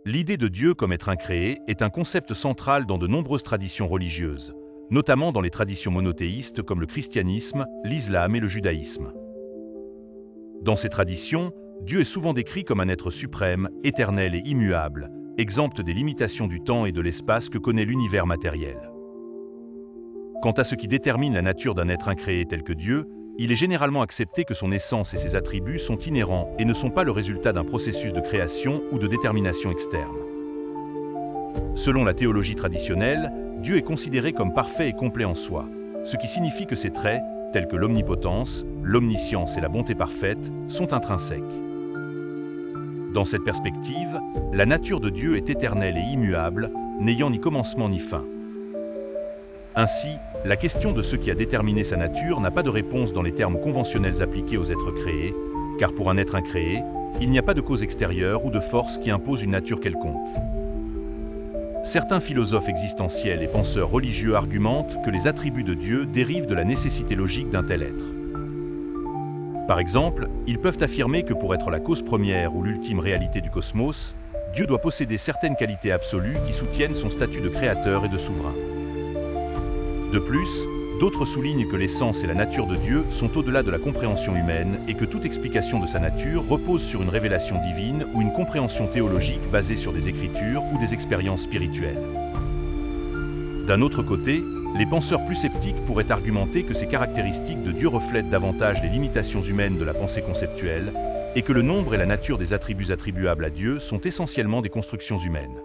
L'idée de Dieu comme être incréé est un concept central dans de nombreuses traditions religieuses, notamment dans les traditions monothéistes comme le christianisme, l'islam et le judaïsme. Dans ces traditions, Dieu est souvent décrit comme un être suprême, éternel et immuable, exempt des limitations du temps et de l'espace que connaît l'univers matériel. Quant à ce qui détermine la nature d'un être incréé tel que Dieu, il est généralement accepté que son essence et ses attributs sont inhérents et ne sont pas le résultat d'un processus de création ou de détermination externe. Selon la théologie traditionnelle, Dieu est considéré comme parfait et complet en soi, ce qui signifie que ses traits, tels que l'omnipotence, l'omniscience et la bonté parfaite, sont intrinsèques. Dans cette perspective, la nature de Dieu est éternelle et immuable, n'ayant ni commencement ni fin. Ainsi, la question de ce qui a déterminé sa nature n'a pas de réponse dans les termes conventionnels appliqués aux êtres créés, car pour un être incréé, il n'y a pas de cause extérieure ou de force qui impose une nature quelconque. Certains philosophes existentiels et penseurs religieux argumentent que les attributs de Dieu dérivent de la nécessité logique d'un tel être. Par exemple, ils peuvent affirmer que pour être la cause première ou l'ultime réalité du cosmos, Dieu doit posséder certaines qualités absolues qui soutiennent son statut de créateur et de souverain. De plus, d'autres soulignent que l'essence et la nature de Dieu sont au-delà de la compréhension humaine et que toute explication de sa nature repose sur une révélation divine ou une compréhension théologique basée sur des écritures ou des expériences spirituelles. D'un autre côté, les penseurs plus sceptiques pourraient argumenter que ces caractéristiques de Dieu reflètent davantage les limitations humaines de la pensée conceptuelle et que le nombre et la nature des attributs attribuables à Dieu sont essentiellement des constructions humaines.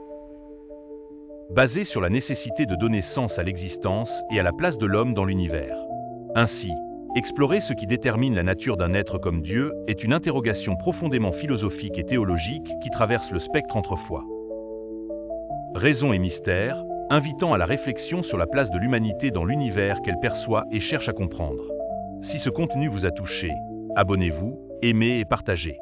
Basée sur la nécessité de donner sens à l'existence et à la place de l'homme dans l'univers. Ainsi, explorer ce qui détermine la nature d'un être comme Dieu est une interrogation profondément philosophique et théologique qui traverse le spectre entre foi, raison et mystère, invitant à la réflexion sur la place de l'humanité dans l'univers qu'elle perçoit et cherche à comprendre. Si ce contenu vous a touché, abonnez-vous, aimez et partagez.